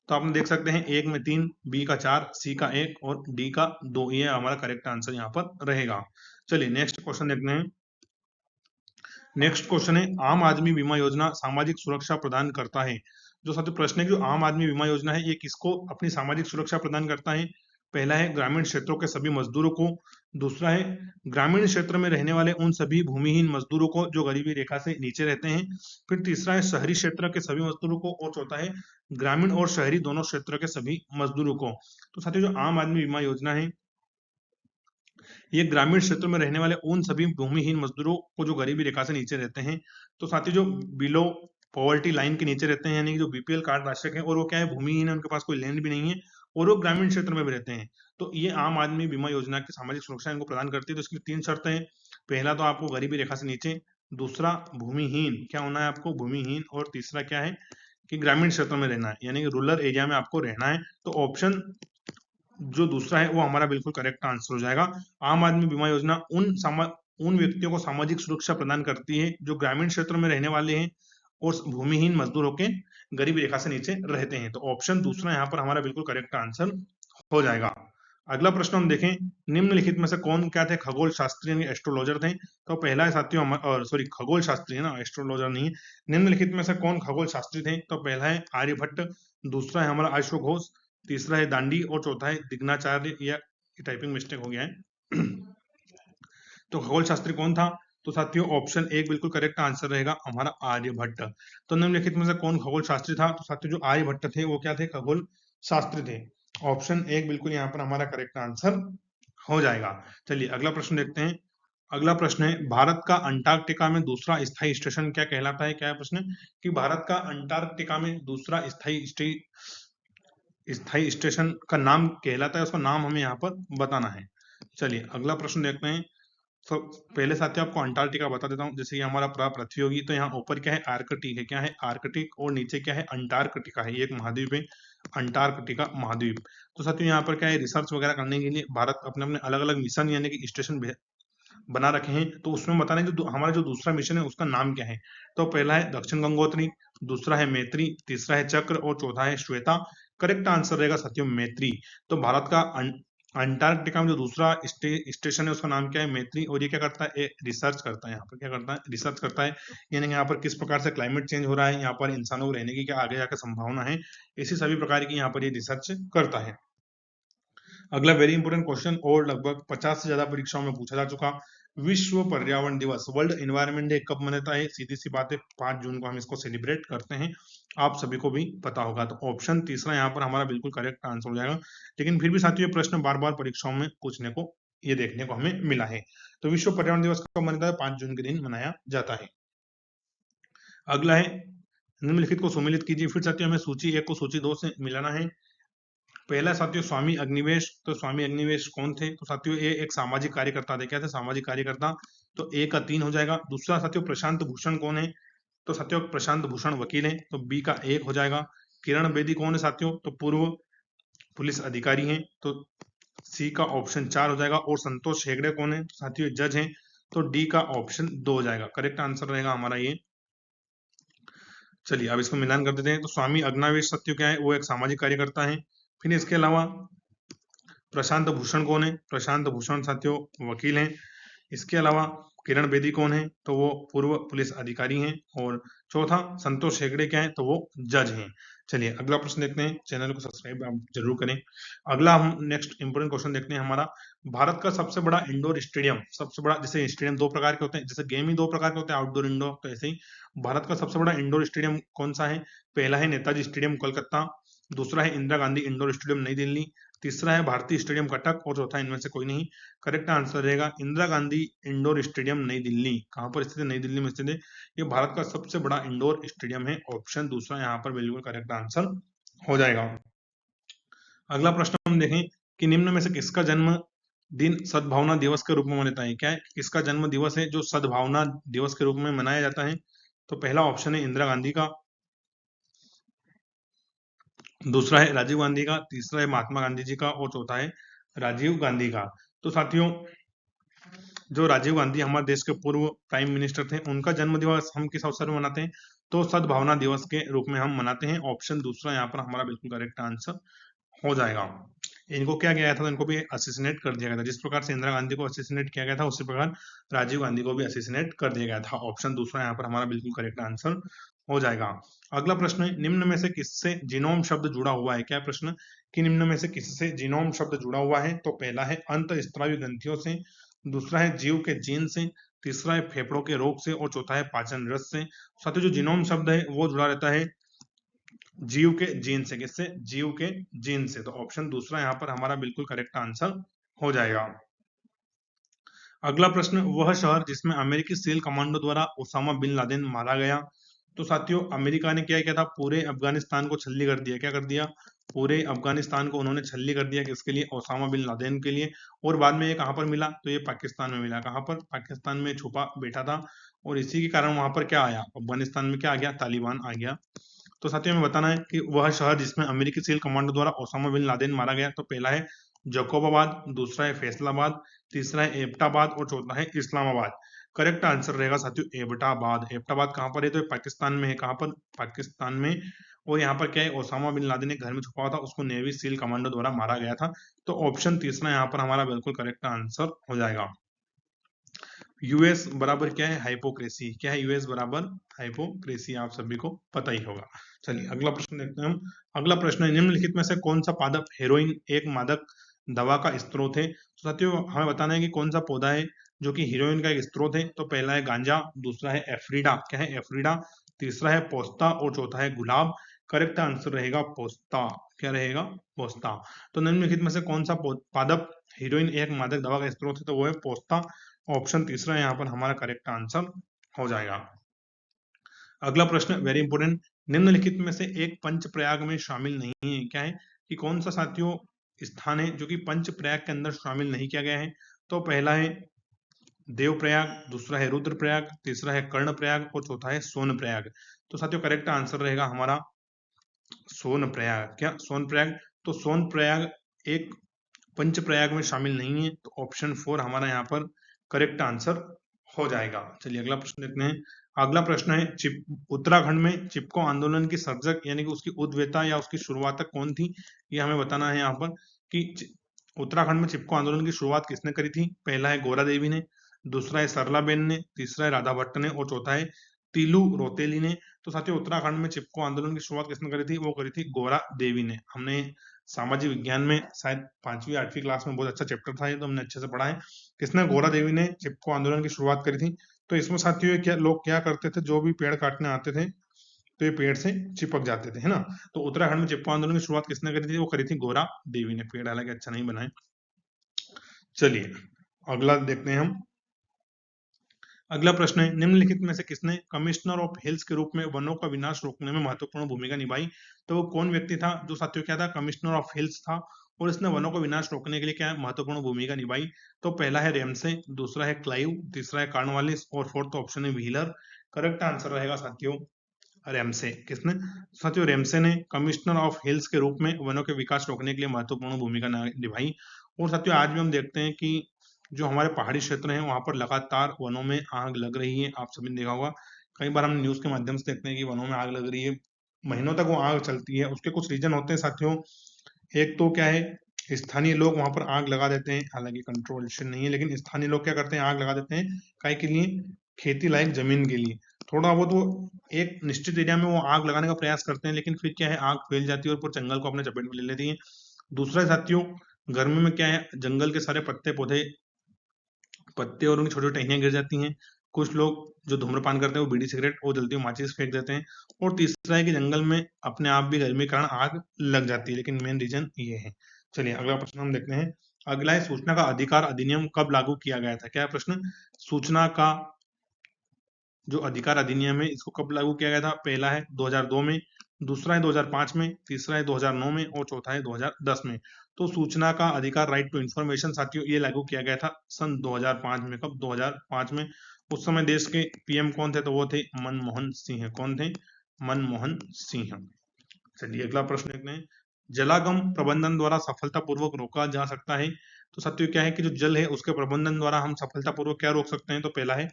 तो आप देख सकते हैं एक में 3, बी का 4, सी का 1 और डी का 2, ये हमारा करेक्ट आंसर यहाँ पर रहेगा। चलिए नेक्स्ट क्वेश्चन देखते हैं। नेक्स्ट क्वेश्चन है आम आदमी बीमा योजना सामाजिक सुरक्षा प्रदान करता है। जो साथियों प्रश्न है कि जो आम आदमी बीमा योजना है ये किसको अपनी सामाजिक सुरक्षा प्रदान करता है? पहला है ग्रामीण क्षेत्रों के सभी मजदूरों को, दूसरा है ग्रामीण क्षेत्र में रहने वाले उन सभी भूमिहीन मजदूरों को जो गरीबी रेखा से नीचे रहते हैं, फिर तीसरा है शहरी क्षेत्र के सभी मजदूरों को, और चौथा है ग्रामीण और शहरी दोनों क्षेत्रों के सभी मजदूरों को। तो साथियों जो आम आदमी बीमा योजना है ये ग्रामीण क्षेत्र में रहने वाले उन सभी भूमिहीन मजदूरों को जो गरीबी रेखा से नीचे रहते हैं, तो साथियों जो बिलो पॉवर्टी लाइन के नीचे रहते हैं, यानी कि जो बीपीएल कार्ड राशक है और वो क्या है भूमिहीन है, उनके पास कोई लैंड भी नहीं है और वो ग्रामीण क्षेत्र में भी रहते हैं, तो ये आम आदमी बीमा योजना की सामाजिक सुरक्षा इनको प्रदान करती है। तो इसकी 3 शर्तें हैं। पहला तो आपको गरीबी रेखा से नीचे, दूसरा भूमिहीन क्या होना है आपको? भूमिहीन। और तीसरा क्या है कि ग्रामीण क्षेत्र में रहना है, यानी कि रूरल एरिया में आपको रहना है। तो ऑप्शन जो दूसरा है वो हमारा बिल्कुल करेक्ट आंसर हो जाएगा। आम आदमी बीमा योजना उन व्यक्तियों को सामाजिक सुरक्षा प्रदान करती है जो ग्रामीण क्षेत्र में रहने वाले हैं और भूमिहीन मजदूर होकर गरीबी रेखा से नीचे रहते हैं। तो ऑप्शन दूसरा यहाँ पर हमारा बिल्कुल करेक्ट आंसर हो जाएगा। अगला प्रश्न हम देखें, निम्नलिखित में से कौन क्या थे? खगोल शास्त्री यानी एस्ट्रोलॉजर थे। तो पहला है साथियों सॉरी खगोल शास्त्री है ना, एस्ट्रोलॉजर नहीं है। निम्नलिखित में से कौन खगोल शास्त्री थे? तो पहला है आर्यभट्ट, दूसरा है हमारा अश्व घोष, तीसरा है दांडी और चौथा है दिग्नाचार्य। या टाइपिंग मिस्टेक हो गया है तो खगोल शास्त्री कौन था? तो साथियों ऑप्शन 1 बिल्कुल करेक्ट आंसर रहेगा हमारा आर्यभट्ट। तो निम्नलिखित में से कौन खगोल शास्त्री था? तो साथियों जो आर्यभट्ट थे वो क्या थे? खगोल शास्त्री थे। ऑप्शन 1 बिल्कुल यहाँ पर हमारा करेक्ट आंसर हो जाएगा। चलिए अगला प्रश्न देखते हैं। अगला प्रश्न है भारत का अंटार्कटिका में दूसरा स्थायी स्टेशन क्या कहलाता है? क्या है प्रश्न? कि भारत का अंटार्कटिका में दूसरा स्थायी स्टेशन का नाम कहलाता है, उसका नाम हमें यहाँ पर बताना है। चलिए अगला प्रश्न देखते हैं। तो पहले साथियों आपको अंटार्कटिका बता देता हूँ। जैसे कि हमारा पृथ्वी होगी तो यहाँ ऊपर क्या है? आर्कटिक है। क्या है? आर्कटिक। और नीचे क्या है? अंटार्कटिका है। ये एक महाद्वीप है, अंटार्कटिका महाद्वीप। तो साथियों यहाँ पर क्या है? रिसर्च वगैरह करने के लिए भारत अपने अपने अलग अलग मिशन यानी कि स्टेशन बना रखे हैं। तो उसमें बताना है जो हमारा जो दूसरा मिशन है उसका नाम क्या है। तो पहला है दक्षिण गंगोत्री, दूसरा है मैत्री, तीसरा है चक्र और चौथा है श्वेता। करेक्ट आंसर रहेगा साथियों मैत्री। तो भारत का अंटार्कटिका में जो दूसरा स्टेशन है उसका नाम क्या है? मैत्री। और ये क्या करता है? रिसर्च करता है। यहाँ पर क्या करता है? रिसर्च करता है, यानी यहाँ पर किस प्रकार से क्लाइमेट चेंज हो रहा है, यहाँ पर इंसानों को रहने की क्या आगे जाकर संभावना है, इसी सभी प्रकार की यहाँ पर ये रिसर्च करता है। अगला वेरी इंपोर्टेंट क्वेश्चन और लगभग 50 से ज्यादा परीक्षाओं में पूछा जा चुका, विश्व पर्यावरण दिवस वर्ल्ड एनवायरनमेंट डे कब मनाता है? सीधी सी बात है 5 जून को हम इसको सेलिब्रेट करते हैं, आप सभी को भी पता होगा। तो ऑप्शन तीसरा यहाँ पर हमारा बिल्कुल करेक्ट आंसर हो जाएगा। लेकिन फिर भी साथियों प्रश्न बार बार परीक्षाओं में पूछने को ये देखने को हमें मिला है। तो विश्व पर्यावरण दिवस कब मनाता है? 5 जून के दिन मनाया जाता है। अगला है निम्नलिखित को सम्मिलित कीजिए। फिर साथियों हमें सूची 1 को सूची 2 से मिलाना है। पहला साथियों स्वामी अग्निवेश। तो स्वामी अग्निवेश कौन थे? तो साथियों ये एक सामाजिक कार्यकर्ता थे। क्या थे? सामाजिक कार्यकर्ता। तो ए का 3 हो जाएगा। दूसरा साथियों प्रशांत भूषण कौन है? तो साथियों प्रशांत भूषण वकील है, तो बी का 1 हो जाएगा। किरण बेदी कौन है साथियों? तो पूर्व पुलिस अधिकारी हैं, तो सी का ऑप्शन 4 हो जाएगा। और संतोष हेगड़े कौन है? साथियों जज हैं, तो डी का ऑप्शन 2 हो जाएगा। करेक्ट आंसर रहेगा हमारा ये। चलिए अब इसको मिलान कर देते हैं। तो स्वामी अग्नावेश सत्य क्या है? वो एक सामाजिक कार्यकर्ता है। फिर इसके अलावा प्रशांत भूषण कौन है? प्रशांत भूषण साथियों वकील हैं। इसके अलावा किरण बेदी कौन है? तो वो पूर्व पुलिस अधिकारी हैं। और चौथा संतोष हेगड़े क्या है? तो वो जज हैं। चलिए अगला प्रश्न देखते हैं। चैनल को सब्सक्राइब आप जरूर करें। अगला हम नेक्स्ट इंपोर्टेंट क्वेश्चन देखते हैं हमारा। भारत का सबसे बड़ा इंडोर स्टेडियम, सबसे बड़ा, जैसे स्टेडियम दो प्रकार के होते हैं, जैसे गेम ही दो प्रकार के होते हैं, आउटडोर इंडोर, तो ऐसे ही भारत का सबसे बड़ा इंडोर स्टेडियम कौन सा है? पहला है नेताजी स्टेडियम कोलकाता, दूसरा है इंदिरा गांधी इंडोर स्टेडियम नई दिल्ली, तीसरा है भारतीय स्टेडियम कटक, और चौथा इनमें से कोई नहीं। करेक्ट आंसर रहेगा इंदिरा गांधी इंडोर स्टेडियम नई दिल्ली। कहां पर स्थित है? नई दिल्ली में स्थित है। ये भारत का सबसे बड़ा इंडोर स्टेडियम है। ऑप्शन दूसरा यहाँ पर बिल्कुल करेक्ट आंसर हो जाएगा। अगला प्रश्न हम देखें कि निम्न में से किसका जन्म दिन सद्भावना दिवस के रूप में मनाता है? क्या है? किसका जन्म दिवस है जो सद्भावना दिवस के रूप में मनाया जाता है? तो पहला ऑप्शन है इंदिरा गांधी का, दूसरा है राजीव गांधी का, तीसरा है महात्मा गांधी जी का, और चौथा है राजीव गांधी का। तो साथियों जो राजीव गांधी हमारे देश के पूर्व प्राइम मिनिस्टर थे, उनका जन्म दिवस हम किस अवसर में मनाते हैं? तो सद्भावना दिवस के रूप में हम मनाते हैं। ऑप्शन दूसरा यहाँ पर हमारा बिल्कुल करेक्ट आंसर हो जाएगा। इनको क्या किया गया था? तो इनको भी असिसिनेट कर दिया गया था। जिस प्रकार से इंदिरा गांधी को असिसिनेट किया गया था, उसी प्रकार राजीव गांधी को भी असिसिनेट कर दिया गया था। ऑप्शन दूसरा यहाँ पर हमारा बिल्कुल करेक्ट आंसर हो जाएगा। अगला प्रश्न है निम्न में से किससे जीनोम शब्द जुड़ा हुआ है? क्या प्रश्न कि निम्न में से किससे जीनोम शब्द जुड़ा हुआ है? तो पहला है अंतःस्त्रावी ग्रंथियों से, दूसरा है जीव के जीन से, तीसरा है फेफड़ों के रोग से, और चौथा है पाचन रस से। साथियों जो जीनोम शब्द है वो जुड़ा रहता है जीव के जीन से। किससे? जीव के जीन से। तो ऑप्शन दूसरा यहाँ पर हमारा बिल्कुल करेक्ट आंसर हो जाएगा। अगला प्रश्न, वह शहर जिसमें अमेरिकी सील कमांडो द्वारा ओसामा बिन लादेन मारा गया। तो साथियों अमेरिका ने क्या किया था? पूरे अफगानिस्तान को छल्ली कर दिया। क्या कर दिया? पूरे अफगानिस्तान को उन्होंने छल्ली कर दिया। किसके लिए? ओसामा बिन लादेन के लिए। और बाद में ये कहां पर मिला? तो ये पाकिस्तान में मिला। कहां पर? पाकिस्तान में छुपा बैठा था। और इसी के कारण वहां पर क्या आया? अफगानिस्तान में क्या आ गया? तालिबान आ गया। तो साथियों हमें बताना है कि वह शहर जिसमें अमेरिकी सील कमांडो द्वारा ओसामा बिन लादेन मारा गया। तो पहला है जकोबाबाद, दूसरा है फैसलाबाद, तीसरा है एबटाबाद, और चौथा है इस्लामाबाद। करेक्ट आंसर रहेगा साथियों एबटाबाद। एबटाबाद कहां पर है? तो पाकिस्तान में है। कहां पर? पाकिस्तान में। और यहाँ पर क्या है? ओसामा बिन लादेन एक घर में छुपा हुआ था, उसको नेवी सील कमांडो द्वारा मारा गया था। तो ऑप्शन तीसरा यहाँ पर हमारा बिल्कुल करेक्ट आंसर हो जाएगा। यूएस बराबर क्या है? हाइपोक्रेसी। क्या है? यूएस बराबर हाइपोक्रेसी, आप सभी को पता ही होगा। चलिए अगला प्रश्न देखते हैं हम। अगला प्रश्न है निम्नलिखित में से कौन सा पादप हेरोइन एक मादक दवा का स्रोत है? तो साथियों हमें बताना है कि कौन सा पौधा है जो कि हीरोइन का एक स्रोत है। तो पहला है गांजा, दूसरा है एफ्रीडा। क्या है? एफ्रीडा। तीसरा है पोस्ता, और चौथा है गुलाब। करेक्ट आंसर रहेगा पोस्ता। क्या रहेगा? पोस्ता। तो निम्नलिखित में से कौन सा पादप हीरोइन एक मादक दवा का स्रोत है? तो वो है पोस्ता। ऑप्शन तीसरा यहाँ पर हमारा करेक्ट आंसर हो जाएगा। अगला प्रश्न वेरी इंपोर्टेंट, निम्नलिखित में से एक पंच प्रयाग में शामिल नहीं है। क्या है? कि कौन सा साथियों स्थान है जो कि पंच प्रयाग के अंदर शामिल नहीं किया गया है? तो पहला है देवप्रयाग, दूसरा है रुद्रप्रयाग, तीसरा है कर्णप्रयाग, और चौथा है सोनप्रयाग। तो साथियों करेक्ट आंसर रहेगा हमारा सोनप्रयाग। क्या? सोनप्रयाग। तो सोनप्रयाग एक पंच प्रयाग में शामिल नहीं है। तो ऑप्शन 4 हमारा यहाँ पर करेक्ट आंसर हो जाएगा। चलिए अगला प्रश्न देखते हैं। अगला प्रश्न है उत्तराखंड में चिपको आंदोलन की सर्जक यानी कि उसकी उद्वेता या उसकी शुरुआतक कौन थी? ये हमें बताना है यहाँ पर कि उत्तराखंड में चिपको आंदोलन की शुरुआत किसने करी थी? पहला है गोरा देवी ने, दूसरा है सरला बेन ने, तीसरा है राधा भट्ट ने, और चौथा है तीलू रोतेली ने। तो साथियों उत्तराखंड में चिपको आंदोलन की शुरुआत किसने करी थी? वो करी थी गोरा देवी ने। हमने सामाजिक विज्ञान में शायद 5वीं 8वीं क्लास में बहुत अच्छा चैप्टर था ये, तो हमने अच्छे से पढ़ा है। किसने? गोरा देवी ने चिपको आंदोलन की शुरुआत करी थी। तो इसमें साथियों क्या लोग क्या करते थे? जो भी पेड़ काटने आते थे तो ये पेड़ से चिपक जाते थे, है ना। तो उत्तराखंड में चिपको आंदोलन की शुरुआत किसने करी थी? वो करी थी गोरा देवी ने। पेड़ हालांकि अच्छा नहीं बनाए। चलिए अगला देखते हैं हम। अगला प्रश्न है निम्नलिखित में से किसने कमिश्नर ऑफ हिल्स के रूप में वनों का विनाश रोकने में महत्वपूर्ण भूमिका निभाई? तो वो कौन व्यक्ति था जो साथियों क्या था? कमिश्नर ऑफ हिल्स था, और इसने वनों का विनाश रोकने के लिए क्या महत्वपूर्ण भूमिका निभाई? तो पहला है रेमसे, दूसरा है क्लाइव, तीसरा है कार्नवालिस, और फोर्थ ऑप्शन है व्हीलर। करेक्ट आंसर रहेगा साथियों रेमसे। किसने? साथियों रेमसे ने कमिश्नर ऑफ हिल्स के रूप में वनों के विकास रोकने के लिए महत्वपूर्ण भूमिका निभाई। और साथियों आज भी हम देखते हैं कि जो हमारे पहाड़ी क्षेत्र हैं वहां पर लगातार वनों में आग लग रही है। आप सभी ने देखा होगा, कई बार हम न्यूज के माध्यम से देखते हैं कि वनों में आग लग रही है, महीनों तक वो आग चलती है। उसके कुछ रीजन होते हैं साथियों। एक तो क्या है, स्थानीय लोग वहां पर आग लगा देते हैं, हालांकि कंट्रोलेशन नहीं है, लेकिन स्थानीय लोग क्या करते हैं, आग लगा देते हैं काय के लिए, खेती लायक जमीन के लिए। थोड़ा बहुत वो एक निश्चित एरिया में वो आग लगाने का प्रयास करते हैं, लेकिन फिर क्या है, आग फैल जाती है और पूरे जंगल को अपने चपेट में ले लेती है। दूसरा साथियों, गर्मी में क्या है, जंगल के सारे पत्ते पौधे, पत्ते और उनकी छोटी छोटी टहनियां गिर जाती हैं। कुछ लोग जो धूम्रपान करते हैं वो बीड़ी सिगरेट वो जलती हुई माचिस फेंक देते हैं। और तीसरा है कि जंगल में अपने आप भी गर्मी के कारण आग लग जाती है, लेकिन मेन रीजन ये है। चलिए अगला प्रश्न हम देखते हैं। अगला है, सूचना का अधिकार अधिनियम कब लागू किया गया था? क्या है प्रश्न? सूचना का जो अधिकार अधिनियम है इसको कब लागू किया गया था? पहला है 2002 में, दूसरा है 2005 में, तीसरा है 2009 में और चौथा है 2010 में। तो सूचना का अधिकार, राइट टू इंफॉर्मेशन साथियों, ये लागू किया गया था सन 2005 में। कब? 2005 में। उस समय देश के पीएम कौन थे? तो वो थे मनमोहन सिंह। कौन थे? मनमोहन सिंह। चलिए अगला प्रश्न देखते हैं। जलागम प्रबंधन द्वारा सफलतापूर्वक रोका जा सकता है? तो साथियों क्या है कि जो जल है उसके प्रबंधन द्वारा हम सफलतापूर्वक क्या रोक सकते हैं? तो पहला है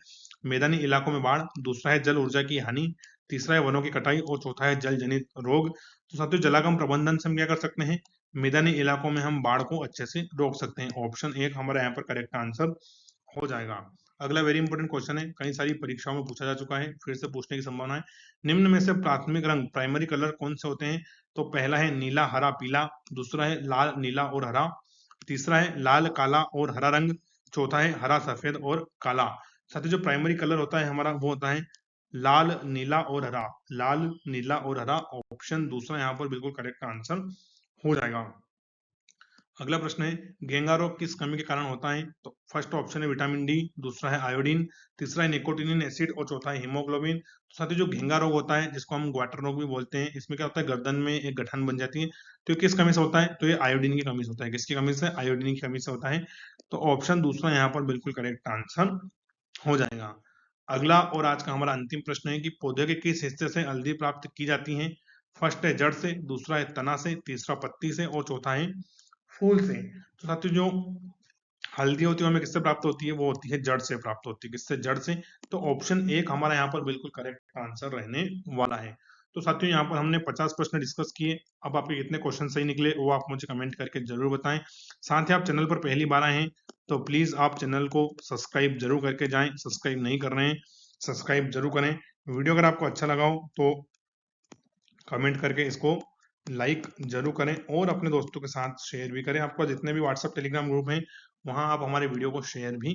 मैदानी इलाकों में बाढ़, दूसरा है जल ऊर्जा की हानि, तीसरा है वनों की कटाई और चौथा है जल जनित रोग। तो साथियों जलागम प्रबंधन से हम क्या कर सकते हैं? मैदानी इलाकों में हम बाढ़ को अच्छे से रोक सकते हैं। ऑप्शन एक हमारा यहाँ पर करेक्ट आंसर हो जाएगा। अगला वेरी इंपॉर्टेंट क्वेश्चन है, कई सारी परीक्षाओं में पूछा जा चुका है, फिर से पूछने की संभावना है। निम्न में से प्राथमिक रंग प्राइमरी कलर कौन से होते हैं? तो पहला है नीला हरा पीला, दूसरा है लाल नीला और हरा, तीसरा है लाल काला और हरा रंग, चौथा है हरा सफेद और काला। साथ ही जो प्राइमरी कलर होता है हमारा वो होता है लाल नीला और हरा। लाल नीला और हरा, ऑप्शन दूसरा यहाँ पर बिल्कुल करेक्ट आंसर हो जाएगा। अगला प्रश्न है, गेंगा रोग किस कमी के कारण होता है? तो फर्स्ट ऑप्शन है विटामिन डी, दूसरा है आयोडीन, तीसरा है निकोटिनिन एसिड और चौथा है हीमोग्लोबिन। तो साथ ही जो घेंगा रोग होता है जिसको हम ग्वाटर रोग भी बोलते हैं, इसमें क्या होता है, गर्दन में एक गठन बन जाती है। तो ये किस कमी से होता है? तो ये आयोडीन की कमी से होता है। किसकी कमी से? आयोडीन की कमी से होता है। तो ऑप्शन दूसरा यहाँ पर बिल्कुल करेक्ट आंसर हो जाएगा। अगला और आज का हमारा अंतिम प्रश्न है कि पौधे के किस हिस्से से हल्दी प्राप्त की जाती है? फर्स्ट है जड़ से, दूसरा है तना से, तीसरा पत्ती से और चौथा है फूल से। तो साथियों जो हल्दी होती है हमें किससे प्राप्त होती है? वो होती है जड़ से प्राप्त होती है। किससे? जड़ से। तो ऑप्शन एक हमारा यहाँ पर बिल्कुल करेक्ट आंसर रहने वाला है। तो साथियों यहाँ पर हमने 50 प्रश्न डिस्कस किए। अब आपके कितने क्वेश्चन सही निकले वो आप मुझे कमेंट करके जरूर बताएं। साथ ही आप चैनल पर पहली बार आए हैं तो प्लीज आप चैनल को सब्सक्राइब जरूर करके जाएं। सब्सक्राइब नहीं कर रहे हैं, सब्सक्राइब जरूर करें। वीडियो अगर आपको अच्छा लगा हो तो कमेंट करके इसको लाइक जरूर करें और अपने दोस्तों के साथ शेयर भी करें। आपका जितने भी व्हाट्सएप टेलीग्राम ग्रुप हैं वहां आप हमारे वीडियो को शेयर भी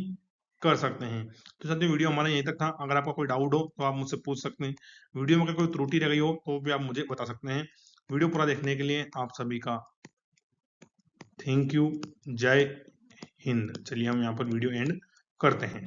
कर सकते हैं। तो साथियों वीडियो हमारा यहीं तक था। अगर आपका कोई डाउट हो तो आप मुझसे पूछ सकते हैं। वीडियो में अगर कोई त्रुटि रह गई हो तो भी आप मुझे बता सकते हैं। वीडियो पूरा देखने के लिए आप सभी का थैंक यू। जय हिंद। चलिए हम यहाँ पर वीडियो एंड करते हैं।